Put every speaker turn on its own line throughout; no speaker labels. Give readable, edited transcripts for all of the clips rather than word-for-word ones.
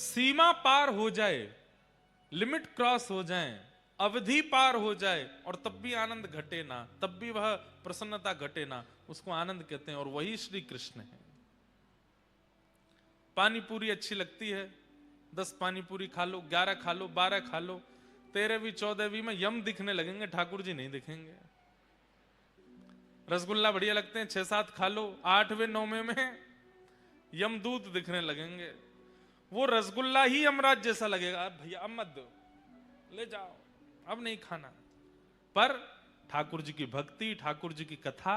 सीमा पार हो जाए, limit cross हो जाए, अवधि पार हो जाए और तब भी आनंद घटे ना, तब भी वह प्रसन्नता घटे ना, उसको आनंद कहते हैं। और वही श्री कृष्ण है। पानी पूरी अच्छी लगती है, 10 पानी पूरी खा लो, 11 खा लो, 12 खा लो, 13वीं 14वीं में यम दिखने लगेंगे, ठाकुर जी नहीं दिखेंगे। रसगुल्ला बढ़िया लगते हैं, 6-7 खा लो, 8वें 9वें में यमदूत दिखने लगेंगे। वो रसगुल्ला ही यमराज जैसा लगेगा, भैया अब मत दो, ले जाओ, अब नहीं खाना। पर ठाकुर जी की भक्ति, ठाकुर जी की कथा,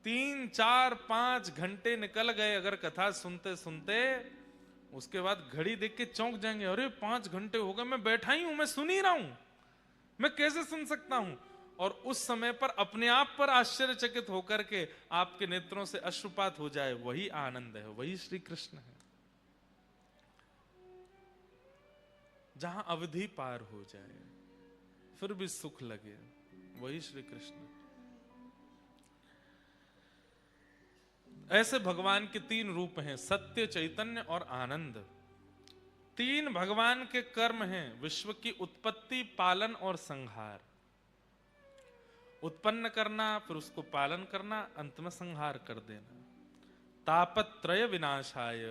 3-4-5 घंटे निकल गए अगर कथा सुनते सुनते, उसके बाद घड़ी देख के चौंक जाएंगे, अरे 5 घंटे हो गए, मैं बैठा ही हूं, मैं सुन ही रहा हूं, मैं कैसे सुन सकता हूं। और उस समय पर अपने आप पर आश्चर्यचकित होकर के आपके नेत्रों से अश्रुपात हो जाए, वही आनंद है, वही श्री कृष्ण है। जहां अवधि पार हो जाए फिर भी सुख लगे, वही श्री कृष्ण। ऐसे भगवान के 3 रूप हैं, सत्य, चैतन्य और आनंद। 3 भगवान के कर्म हैं, विश्व की उत्पत्ति, पालन और संहार। उत्पन्न करना, फिर उसको पालन करना, अंत में संहार कर देना। तापत्रय विनाशाय,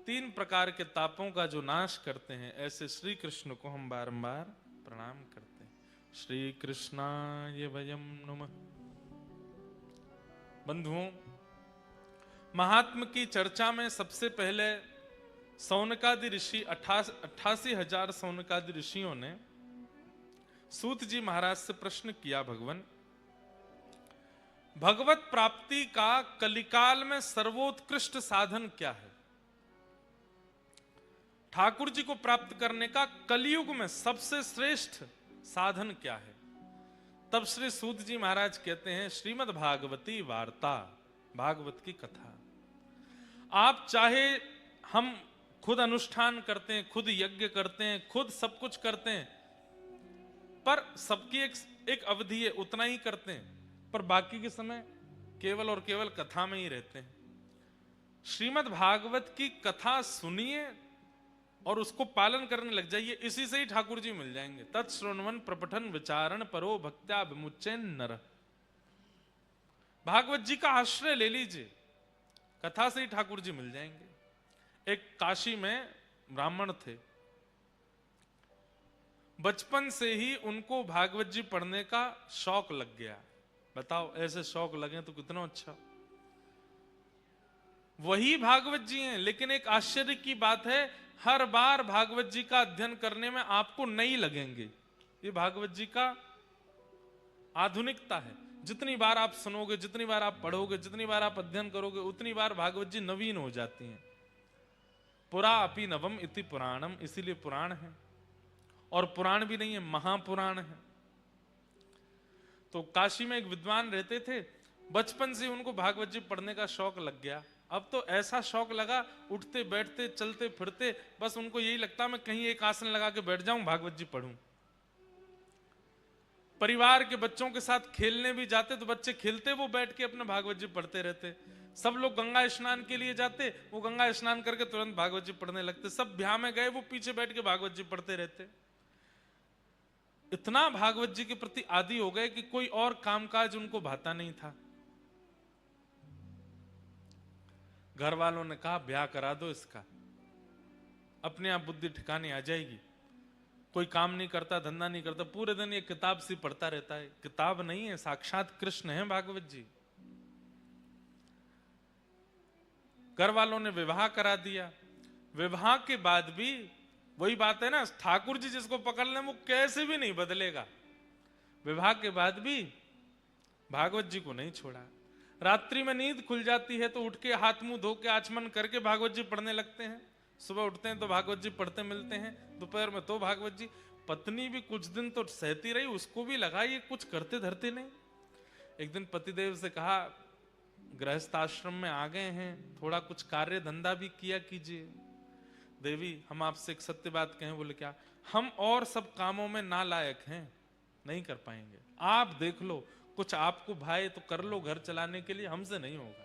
3 प्रकार के तापों का जो नाश करते हैं, ऐसे श्री कृष्ण को हम बारंबार प्रणाम करते हैं। श्री कृष्णाय वयम नमः। बंधुओं, महात्म की चर्चा में सबसे पहले सौनकादि ऋषि 88,000 सौनकादि ऋषियों ने सूत जी महाराज से प्रश्न किया, भगवान भगवत प्राप्ति का कलिकाल में सर्वोत्कृष्ट साधन क्या है? ठाकुर जी को प्राप्त करने का कलयुग में सबसे श्रेष्ठ साधन क्या है? तब श्री सूत जी महाराज कहते हैं, श्रीमद् भागवती वार्ता, भागवत की कथा। आप चाहे हम खुद अनुष्ठान करते हैं, खुद यज्ञ करते हैं, खुद सब कुछ करते हैं, पर सबकी एक अवधि है, उतना ही करते हैं, पर बाकी के समय केवल और केवल कथा में ही रहते हैं। श्रीमद् भागवत की कथा सुनिए और उसको पालन करने लग जाइए, इसी से ही ठाकुर जी मिल जाएंगे। तत्श्रवण प्रपठन विचारण परो भक्त्या विमुच्येन नरः। भागवत जी का आश्रय ले लीजिए, कथा से ही ठाकुर जी मिल जाएंगे। एक काशी में ब्राह्मण थे, बचपन से ही उनको भागवत जी पढ़ने का शौक लग गया। बताओ, ऐसे शौक लगे तो कितना अच्छा। वही भागवत जी हैं, लेकिन एक आश्चर्य की बात है, हर बार भागवत जी का अध्ययन करने में आपको नहीं लगेंगे। ये भागवत जी का आधुनिकता है। जितनी बार आप सुनोगे, जितनी बार आप पढ़ोगे, जितनी बार आप अध्ययन करोगे, उतनी बार भागवत जी नवीन हो जाती हैं। पुरा अपि नवम इति पुराणम, इसीलिए पुराण है। और पुराण भी नहीं है, महापुराण है। तो काशी में एक विद्वान रहते थे, बचपन से उनको भागवत जी पढ़ने का शौक लग गया। अब तो ऐसा शौक लगा, उठते बैठते चलते फिरते बस उनको यही लगता मैं कहीं एक आसन लगा के बैठ जाऊं, भागवत जी पढ़ूं। परिवार के बच्चों के साथ खेलने भी जाते तो बच्चे खेलते, वो बैठ के अपने भागवत जी पढ़ते रहते। सब लोग गंगा स्नान के लिए जाते, वो गंगा स्नान करके तुरंत भागवत जी पढ़ने लगते। सब ब्याह में गए, वो पीछे बैठ के भागवत जी पढ़ते रहते। इतना भागवत जी के प्रति आदी हो गए कि कोई और कामकाज उनको भाता नहीं था। घर वालों ने कहा ब्याह करा दो इसका, अपने आप बुद्धि ठिकाने आ जाएगी। कोई काम नहीं करता, धंधा नहीं करता, पूरे दिन ये किताब सी पढ़ता रहता है। किताब नहीं है, साक्षात कृष्ण है भागवत जी। घर वालों ने विवाह करा दिया। विवाह के बाद भी वही बात है ना, ठाकुर जी जिसको पकड़ ले वो कैसे भी नहीं बदलेगा। विवाह के बाद भी भागवत जी को नहीं छोड़ा। रात्रि में नींद खुल जाती है तो उठ के हाथ मुंह धो के आचमन करके भागवत जी पढ़ने लगते हैं। सुबह उठते हैं तो भागवत जी पढ़ते मिलते हैं, दोपहर में तो भागवत जी। पत्नी भी कुछ दिन तो सहती रही, उसको भी लगा ये कुछ करते धरते नहीं। एक दिन पतिदेव से कहा, गृहस्थ आश्रम में आ गए हैं, थोड़ा कुछ कार्य धंधा भी किया कीजिए। देवी हम आपसे एक सत्य बात कहें। बोले क्या? हम और सब कामों में नालायक हैं, नहीं कर पाएंगे। आप देख लो, कुछ आपको भाई तो कर लो घर चलाने के लिए, हमसे नहीं होगा।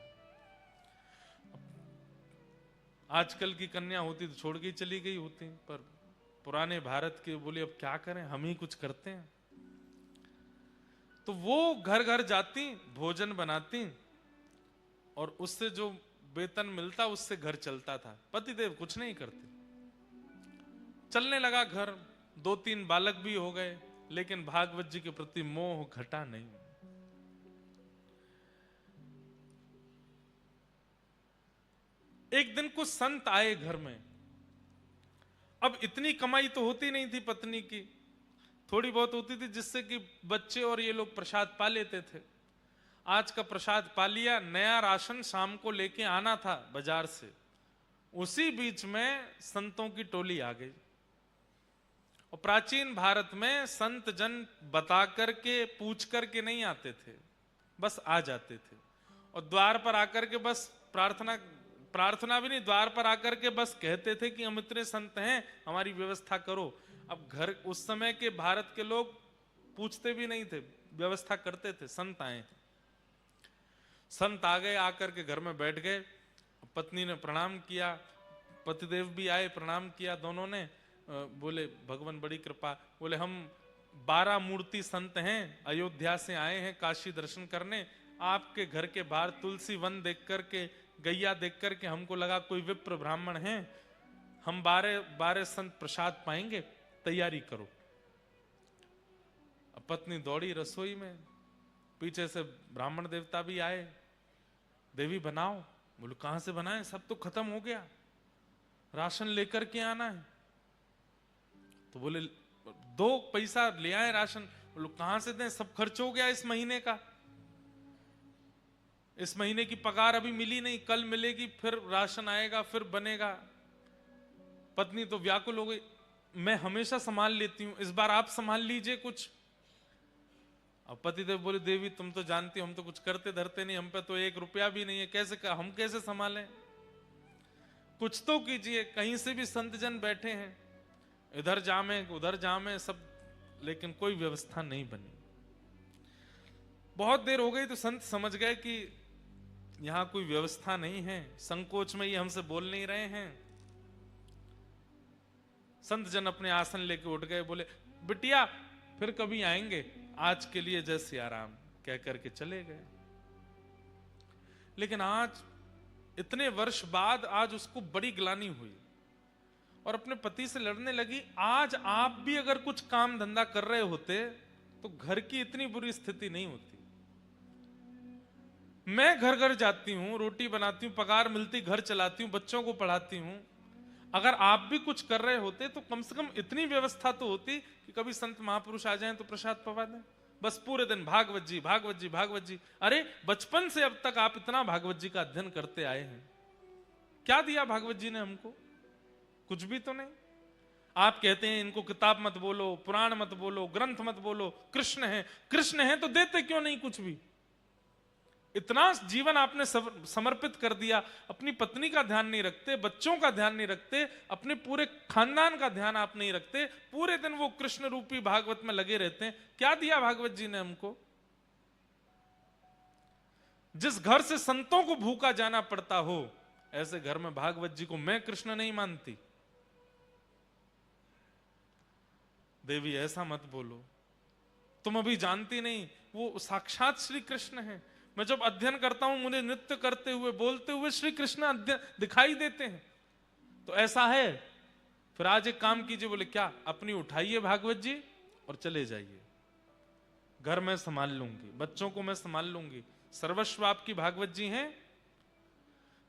आजकल की कन्या होती तो छोड़ के ही चली गई होती, पर पुराने भारत के बोले अब क्या करें, हम ही कुछ करते हैं। तो वो घर घर जाती, भोजन बनाती और उससे जो वेतन मिलता उससे घर चलता था। पतिदेव कुछ नहीं करते। चलने लगा घर, 2-3 बालक भी हो गए, लेकिन भागवत जी के प्रति मोह घटा नहीं। एक दिन कुछ संत आए घर में। अब इतनी कमाई तो होती नहीं थी पत्नी की, थोड़ी बहुत होती थी जिससे कि बच्चे और ये लोग प्रसाद पा लेते थे। आज का प्रसाद पा लिया, नया राशन शाम को लेके आना था बाजार से। उसी बीच में संतों की टोली आ गई। और प्राचीन भारत में संत जन बता करके पूछ करके नहीं आते थे, बस आ जाते थे। और द्वार पर आकर के बस प्रार्थना भी नहीं, द्वार पर आकर के बस कहते थे कि हम इतने संत हैं, हमारी व्यवस्था करो। अब घर, उस समय के भारत के लोग पूछते भी नहीं थे, व्यवस्था करते थे। संत आए, संत आ गए, आकर के घर में बैठ गए। पत्नी ने प्रणाम किया, पतिदेव भी आए, प्रणाम किया दोनों ने। बोले भगवान बड़ी कृपा, बोले हम 12 मूर्ति संत हैं, अयोध्या से आए हैं काशी दर्शन करने। आपके घर के बाहर तुलसी वन देख करके, गैया देख करके हमको लगा कोई विप्र ब्राह्मण हैं, हम 12 संत प्रसाद पाएंगे, तैयारी करो। अब पत्नी दौड़ी रसोई में, पीछे से ब्राह्मण देवता भी आए, देवी बनाओ। बोले कहां से बनाए, सब तो खत्म हो गया, राशन लेकर के आना है। तो बोले 2 पैसा ले आए राशन। बोले कहां से दें, सब खर्च हो गया इस महीने का, इस महीने की पगार अभी मिली नहीं, कल मिलेगी, फिर राशन आएगा, फिर बनेगा। पत्नी तो व्याकुल हो गई, मैं हमेशा संभाल लेती हूं, इस बार आप संभाल लीजिए कुछ। अब पतिदेव बोले देवी तुम तो जानती हो हम तो कुछ करते धरते नहीं, हम पे तो 1 रुपया भी नहीं है, हम कैसे संभालें, कुछ तो कीजिए। कहीं से भी संत जन बैठे हैं, इधर जामे उधर जामे सब, लेकिन कोई व्यवस्था नहीं बनी। बहुत देर हो गई तो संत समझ गए कि यहां कोई व्यवस्था नहीं है, संकोच में ये हमसे बोल नहीं रहे हैं। संत जन अपने आसन लेके उठ गए, बोले बिटिया फिर कभी आएंगे, आज के लिए जय सिया राम कह करके चले गए। लेकिन आज इतने वर्ष बाद आज उसको बड़ी ग्लानि हुई और अपने पति से लड़ने लगी। आज आप भी अगर कुछ काम धंधा कर रहे होते तो घर की इतनी बुरी स्थिति नहीं होती। मैं घर घर जाती हूं, रोटी बनाती हूं, पगार मिलती, घर चलाती हूं, बच्चों को पढ़ाती हूं। अगर आप भी कुछ कर रहे होते तो कम से कम इतनी व्यवस्था तो होती कि कभी संत महापुरुष आ जाएं तो प्रसाद पवा दें। बस पूरे दिन भागवत जी भागवत जी भागवत जी। अरे बचपन से अब तक आप इतना भागवत जी का अध्ययन करते आए हैं, क्या दिया भागवत जी ने हमको? कुछ भी तो नहीं। आप कहते हैं इनको किताब मत बोलो, पुराण मत बोलो, ग्रंथ मत बोलो, कृष्ण है, कृष्ण है तो देते क्यों नहीं कुछ भी? इतना जीवन आपने समर्पित कर दिया, अपनी पत्नी का ध्यान नहीं रखते, बच्चों का ध्यान नहीं रखते, अपने पूरे खानदान का ध्यान आप नहीं रखते, पूरे दिन वो कृष्ण रूपी भागवत में लगे रहते हैं। क्या दिया भागवत जी ने हमको? जिस घर से संतों को भूखा जाना पड़ता हो, ऐसे घर में भागवत जी को मैं कृष्ण नहीं मानती। देवी ऐसा मत बोलो, तुम अभी जानती नहीं, वो साक्षात श्री कृष्ण है। मैं जब अध्ययन करता हूं मुझे नृत्य करते हुए, बोलते हुए श्री कृष्ण दिखाई देते हैं। तो ऐसा है, फिर आज एक काम कीजिए। बोले क्या? अपनी उठाइए भागवत जी और चले जाइए, घर में संभाल लूंगी, बच्चों को मैं संभाल लूंगी, सर्वस्व आपकी भागवत जी हैं।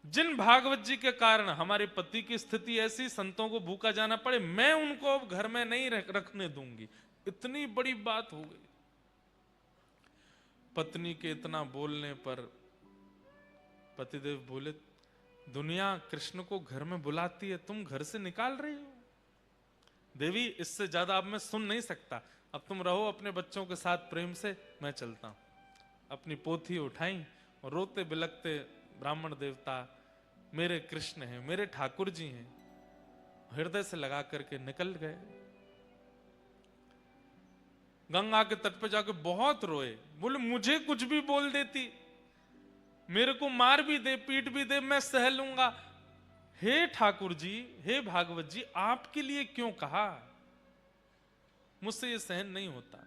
जिन भागवत जी के कारण हमारे पति की स्थिति ऐसी, संतों को भूखा जाना पड़े, मैं उनको अब घर में नहीं रखने दूंगी। इतनी बड़ी बात हो गई। पत्नी के इतना बोलने पर पतिदेव बोले दुनिया कृष्ण को घर में बुलाती है, तुम घर से निकाल रही हो? देवी इससे ज्यादा अब मैं सुन नहीं सकता, अब तुम रहो अपने बच्चों के साथ प्रेम से, मैं चलता हूं। अपनी पोथी उठाई और रोते बिलखते ब्राह्मण देवता मेरे कृष्ण हैं, मेरे ठाकुर जी हैं, हृदय से लगा करके निकल गए। गंगा के तट पे जाके बहुत रोए, बोले मुझे कुछ भी बोल देती, मेरे को मार भी दे, पीट भी दे, मैं सह लूंगा, हे ठाकुर जी, हे भागवत जी, आपके लिए क्यों कहा? मुझसे ये सहन नहीं होता।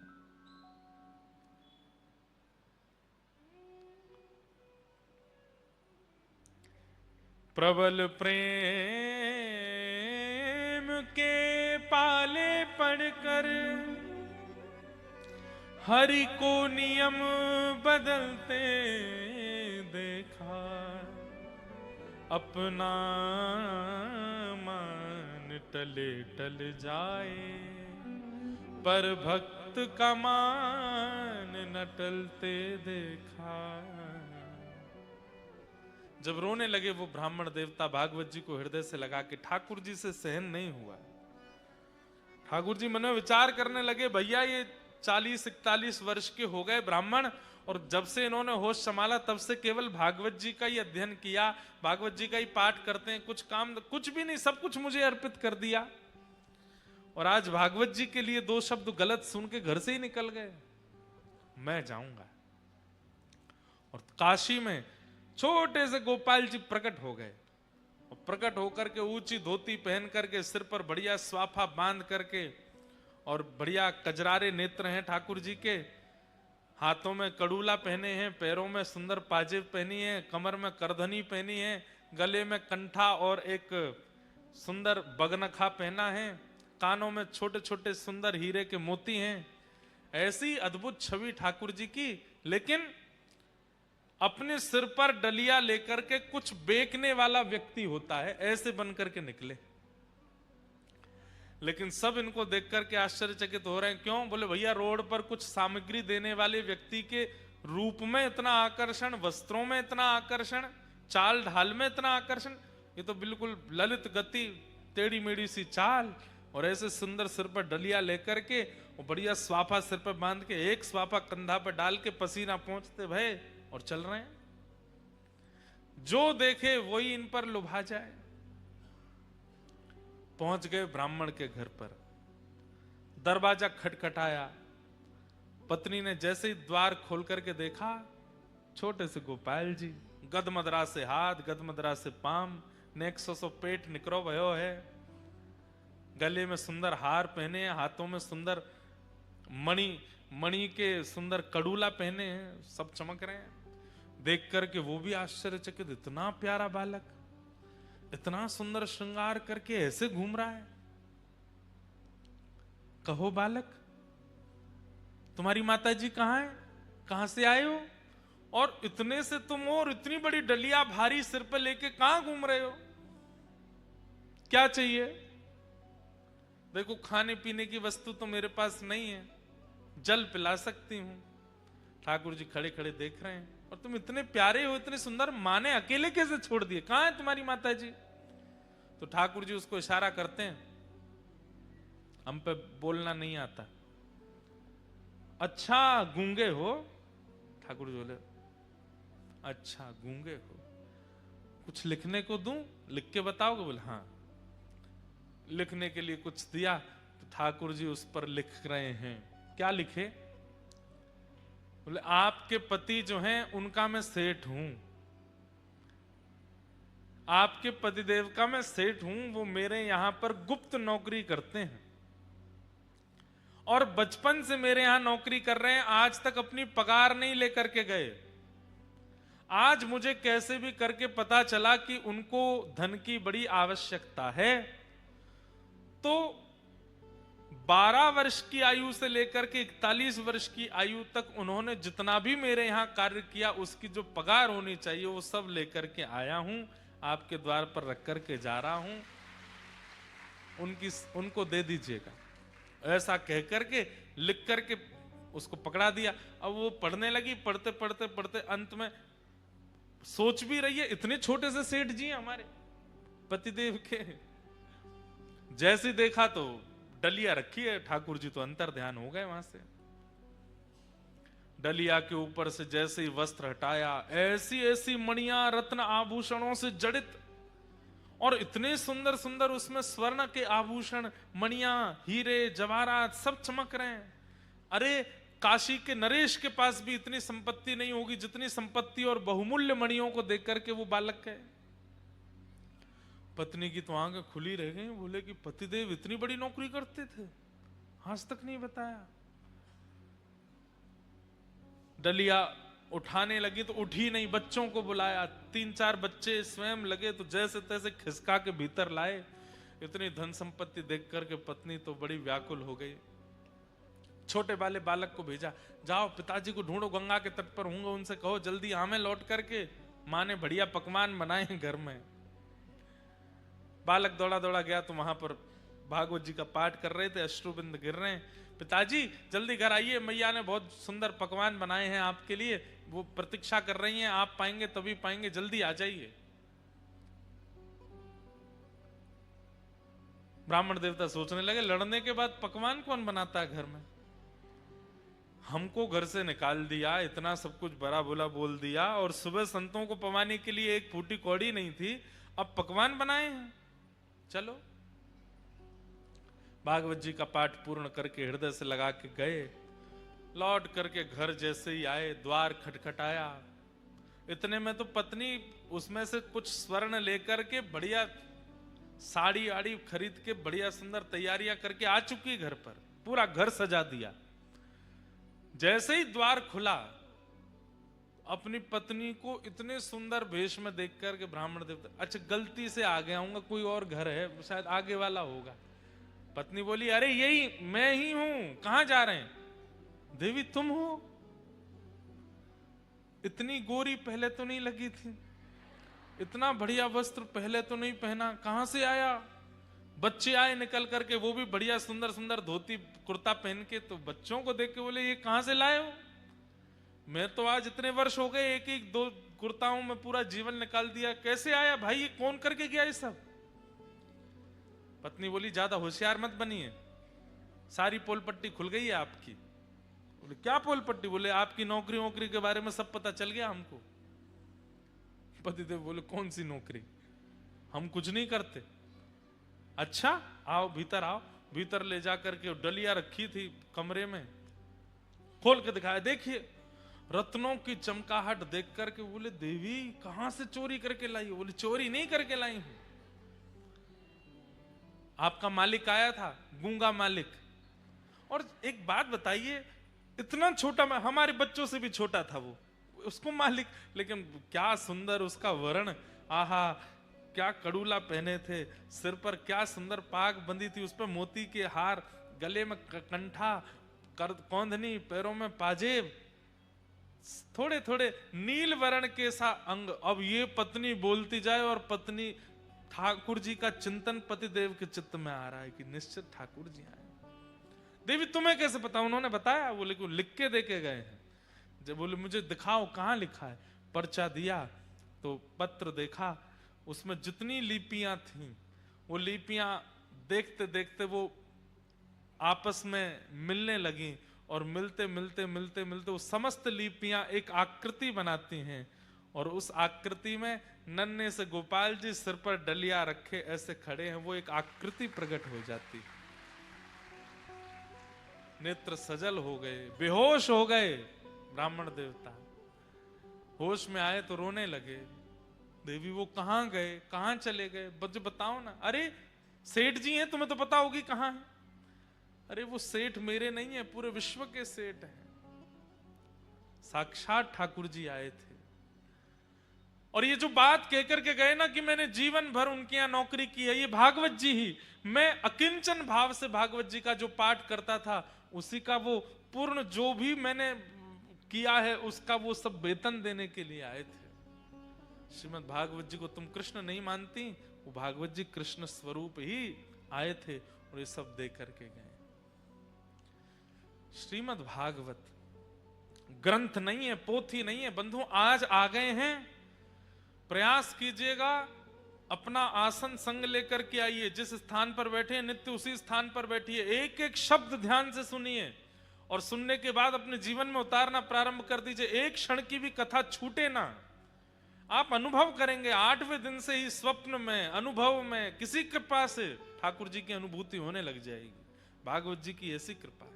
प्रबल प्रेम के पाले पड़कर हरि को नियम बदलते देखा, अपना मान टले टल जाए, पर भक्त का मान न टलते देखा। जब रोने लगे वो ब्राह्मण देवता, भागवत जी को हृदय से लगा कि ठाकुर जी से सहन नहीं हुआ। ठाकुर जी मन में विचार करने लगे, भैया ये 40-41 वर्ष के हो गए ब्राह्मण, और जब से इन्होंने होश संभाला तब से केवल भागवत जी का ही अध्ययन किया, भागवत जी का ही पाठ करते हैं, कुछ काम कुछ भी नहीं, सब कुछ मुझे अर्पित कर दिया, और आज भागवत जी के लिए 2 शब्द गलत सुन के घर से ही निकल गए। मैं जाऊंगा। और काशी में छोटे से गोपाल जी प्रकट हो गए, और प्रकट होकर के ऊंची धोती पहन करके, सिर पर बढ़िया स्वाफा बांध करके, और बढ़िया कजरारे नेत्र हैं ठाकुर जी के, हाथों में कड़ूला पहने हैं, पैरों में सुंदर पाजेब पहनी है, कमर में करधनी पहनी है, गले में कंठा और एक सुंदर बगनखा पहना है, कानों में छोटे छोटे सुंदर हीरे के मोती हैं। ऐसी अद्भुत छवि ठाकुर जी की, लेकिन अपने सिर पर डलिया लेकर के कुछ बेचने वाला व्यक्ति होता है, ऐसे बनकर के निकले। लेकिन सब इनको देख करके आश्चर्यचकित हो रहे हैं। क्यों? बोले भैया रोड पर कुछ सामग्री देने वाले व्यक्ति के रूप में इतना आकर्षण, वस्त्रों में इतना आकर्षण, चाल ढाल में इतना आकर्षण, ये तो बिल्कुल ललित गति, टेढ़ी मेढ़ी सी चाल, और ऐसे सुंदर सिर पर डलिया लेकर के, और बढ़िया स्वाफा सिर पर बांध के, एक स्वाफा कंधा पर डाल के, पसीना पहुंचते भय और चल रहे हैं। जो देखे वही इन पर लुभा जाए। पहुंच गए ब्राह्मण के घर पर, दरवाजा खटखटाया, पत्नी ने जैसे ही द्वार खोल करके देखा, छोटे से गोपाल जी, गदमदरा से हाथ, गदमदरा से पाम, नेक सो पेट निकरो भयो है, गले में सुंदर हार पहने हैं, हाथों में सुंदर मणि के सुंदर कड़ूला पहने हैं, सब चमक रहे हैं। देख करके वो भी आश्चर्यचकित, इतना प्यारा बालक, इतना सुंदर श्रृंगार करके ऐसे घूम रहा है। कहो बालक, तुम्हारी माता जी कहां है? कहां से आए हो? और इतने से तुम हो, और इतनी बड़ी डलिया भारी सिर पर लेके कहां घूम रहे हो? क्या चाहिए? देखो खाने पीने की वस्तु तो मेरे पास नहीं है, जल पिला सकती हूं। ठाकुर जी खड़े खड़े देख रहे हैं, और तुम इतने प्यारे हो, इतने सुंदर, माँ ने अकेले कैसे छोड़ दिए? कहां है तुम्हारी माता जी? तो ठाकुर जी उसको इशारा करते हैं, हम पे बोलना नहीं आता। अच्छा गूंगे हो? ठाकुर जी बोले, अच्छा गूंगे हो, कुछ लिखने को दूं? लिख के बताओगे? बोले हाँ। लिखने के लिए कुछ दिया, तो ठाकुर जी उस पर लिख रहे हैं। क्या लिखे? बोले आपके पति जो हैं उनका मैं सेठ हूं, आपके पतिदेव का मैं सेठ हूं, वो मेरे यहां पर गुप्त नौकरी करते हैं, और बचपन से मेरे यहां नौकरी कर रहे हैं, आज तक अपनी पगार नहीं लेकर के गए। आज मुझे कैसे भी करके पता चला कि उनको धन की बड़ी आवश्यकता है, तो 12 वर्ष की आयु से लेकर के 41 वर्ष की आयु तक उन्होंने जितना भी मेरे यहां कार्य किया, उसकी जो पगार होनी चाहिए वो सब लेकर के आया हूं, आपके द्वार पर रख करके जा रहा हूं, उनको दे दीजिएगा। ऐसा कह करके लिख करके उसको पकड़ा दिया। अब वो पढ़ने लगी, पढ़ते पढ़ते पढ़ते अंत में सोच भी रही है, इतने छोटे से सेठ जी हमारे पतिदेव के। जैसे देखा तो डलिया रखी है, ठाकुर जी तो अंतर ध्यान हो गए वहां से। डलिया के ऊपर से जैसे ही वस्त्र हटाया, ऐसी ऐसी मणियां रत्न आभूषणों से जड़ित, और इतने सुंदर सुंदर उसमें स्वर्ण के आभूषण, मणियां, हीरे जवाहरात सब चमक रहे हैं। अरे काशी के नरेश के पास भी इतनी संपत्ति नहीं होगी जितनी संपत्ति और बहुमूल्य मणियों को देख करके वो बालक है। पत्नी की तो आंखें खुली रह गई, बोले कि पतिदेव इतनी बड़ी नौकरी करते थे, आज तक नहीं बताया। डलिया उठाने लगी तो उठी नहीं, बच्चों को बुलाया, 3-4 बच्चे स्वयं लगे तो जैसे तैसे खिसका के भीतर लाए। इतनी धन संपत्ति देख करके पत्नी तो बड़ी व्याकुल हो गई। छोटे वाले बालक को भेजा, जाओ पिताजी को ढूंढो, गंगा के तट पर होंगे, उनसे कहो जल्दी आमे लौट करके, माँ ने बढ़िया पकवान बनाए हैं घर में। बालक दौड़ा दौड़ा गया तो वहां पर भागवत जी का पाठ कर रहे थे, अश्रुबिंद गिर रहे हैं। पिताजी जल्दी घर आइए, मैया ने बहुत सुंदर पकवान बनाए हैं आपके लिए, वो प्रतीक्षा कर रही हैं, आप पाएंगे तभी पाएंगे, जल्दी आ जाइए। ब्राह्मण देवता सोचने लगे, लड़ने के बाद पकवान कौन बनाता है घर में? हमको घर से निकाल दिया, इतना सब कुछ बड़ा बुरा बोल दिया, और सुबह संतों को पवाने के लिए एक फूटी कौड़ी नहीं थी, अब पकवान बनाए हैं। चलो, भागवत जी का पाठ पूर्ण करके हृदय से लगा के गए। लौट करके घर जैसे ही आए, द्वार खटखटाया। इतने में तो पत्नी उसमें से कुछ स्वर्ण लेकर के बढ़िया साड़ी आड़ी खरीद के बढ़िया सुंदर तैयारियां करके आ चुकी घर पर, पूरा घर सजा दिया। जैसे ही द्वार खुला, अपनी पत्नी को इतने सुंदर वेश में देख करके ब्राह्मण देवता, अच्छा गलती से आ गया हूँ, कोई और घर है शायद आगे वाला होगा। पत्नी बोली, अरे यही मैं ही हूं, कहां जा रहे हैं? देवी तुम हो? इतनी गोरी पहले तो नहीं लगी थी, इतना बढ़िया वस्त्र पहले तो नहीं पहना, कहां से आया? बच्चे आए निकल करके, वो भी बढ़िया सुंदर सुंदर धोती कुर्ता पहन के, तो बच्चों को देख के बोले, ये कहां से लाए हो? मैं तो आज इतने वर्ष हो गए, एक एक 2 कुर्ताओं में पूरा जीवन निकाल दिया, कैसे आया भाई? ये कौन करके गया ये सब? पत्नी बोली, ज्यादा होशियार मत बनिए, सारी पोल पट्टी खुल गई है आपकी। बोले, क्या पोल पट्टी? बोले, आपकी नौकरी वोकरी के बारे में सब पता चल गया हमको। पतिदेव बोले, कौन सी नौकरी? हम कुछ नहीं करते। अच्छा आओ भीतर आओ। भीतर ले जाकर के डलिया रखी थी कमरे में, खोल के दिखाया, देखिए रत्नों की चमकाहट देख करके बोले, देवी कहां से चोरी करके लाई हो? बोले, चोरी नहीं करके लाई हूं, आपका मालिक आया था, गूंगा मालिक। और एक बात बताइए, इतना छोटा, हमारे बच्चों से भी छोटा था वो, उसको मालिक, लेकिन क्या सुंदर उसका वर्ण, आहा क्या कड़ूला पहने थे, सिर पर क्या सुंदर पाग बंदी थी, उस पर मोती के हार, गले में कंठा, कौंधनी, पैरों में पाजेब, थोड़े थोड़े नील वर्ण के सा अंग। अब ये पत्नी बोलती जाए और पत्नी ठाकुर जी का चिंतन पतिदेव के चित्त में आ रहा है कि निश्चित ठाकुर जी आए। देवी तुम्हें कैसे पता? उन्होंने बताया। बोले कि लिख के दे के गए हैं। जब बोले मुझे दिखाओ कहां लिखा है। पर्चा दिया तो पत्र देखा, उसमें जितनी लिपियां थीं वो लिपियां देखते देखते वो आपस में मिलने लगी, और मिलते मिलते मिलते मिलते वो समस्त लिपियां एक आकृति बनाती हैं, और उस आकृति में नन्हे से गोपाल जी सिर पर डलिया रखे ऐसे खड़े हैं, वो एक आकृति प्रकट हो जाती। नेत्र सजल हो गए, बेहोश हो गए ब्राह्मण देवता। होश में आए तो रोने लगे। देवी वो कहां गए, कहां चले गए, मुझे बताओ ना। अरे सेठ जी हैं, तुम्हें तो पता होगी कहां है। अरे वो सेठ मेरे नहीं है, पूरे विश्व के सेठ हैं, साक्षात ठाकुर जी आए थे। और ये जो बात कहकर के गए ना कि मैंने जीवन भर उनके यहां नौकरी की है, ये भागवत जी ही, मैं अकिंचन भाव से भागवत जी का जो पाठ करता था उसी का वो पूर्ण जो भी मैंने किया है उसका वो सब वेतन देने के लिए आए थे। श्रीमद् भागवत जी को तुम कृष्ण नहीं मानती, वो भागवत जी कृष्ण स्वरूप ही आए थे और ये सब दे करके गए। श्रीमद् भागवत ग्रंथ नहीं है, पोथी नहीं है बंधु, आज आ गए हैं। प्रयास कीजिएगा, अपना आसन संग लेकर के आइए, जिस स्थान पर बैठे हैं नित्य उसी स्थान पर बैठिए, एक एक शब्द ध्यान से सुनिए और सुनने के बाद अपने जीवन में उतारना प्रारंभ कर दीजिए। एक क्षण की भी कथा छूटे ना। आप अनुभव करेंगे 8वें दिन से ही स्वप्न में, अनुभव में, किसी कृपा से ठाकुर जी की अनुभूति होने लग जाएगी। भागवत जी की ऐसी कृपा है।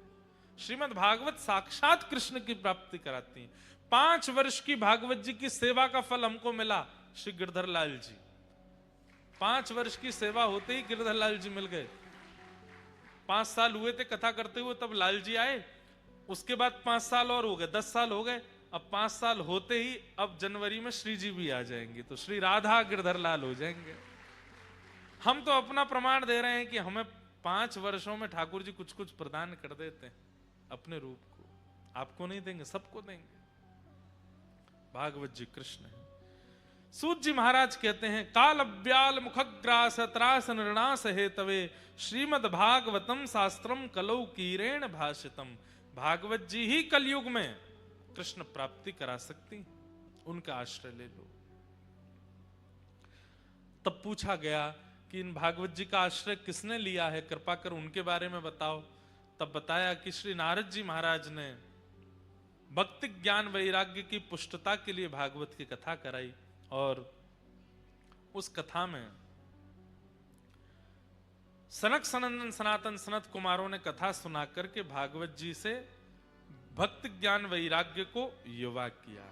श्रीमद् भागवत साक्षात कृष्ण की प्राप्ति कराती है। 5 वर्ष की भागवत जी की सेवा का फल हमको मिला। श्री गिरधर लाल जी 5 वर्ष की सेवा होते ही गिरधर लाल जी मिल गए। 5 साल हुए थे कथा करते हुए, तब लाल जी आए। उसके बाद 5 साल और हो गए, 10 साल हो गए। अब 5 साल होते ही अब जनवरी में श्री जी भी आ जाएंगे, तो श्री राधा गिरधर लाल हो जाएंगे। हम तो अपना प्रमाण दे रहे हैं कि हमें 5 वर्षों में ठाकुर जी कुछ कुछ प्रदान कर देते हैं अपने रूप को। आपको नहीं देंगे, सबको देंगे। भागवत जी कृष्ण है। सूत जी महाराज कहते हैं, काल अव्याल मुखग्रास त्रास निर्णास हेतवे श्रीमद भागवतम शास्त्रम कलौ कीरेण भाषितम। भागवत जी ही कलयुग में कृष्ण प्राप्ति करा सकती, उनका आश्रय ले लो। तब पूछा गया कि इन भागवत जी का आश्रय किसने लिया है, कृपा कर उनके बारे में बताओ। तब बताया कि श्री नारद जी महाराज ने भक्ति ज्ञान वैराग्य की पुष्टता के लिए भागवत की कथा कराई, और उस कथा में सनक सनंदन सनातन सनत कुमारों ने कथा सुना करके भागवत जी से भक्ति ज्ञान वैराग्य को युवा किया।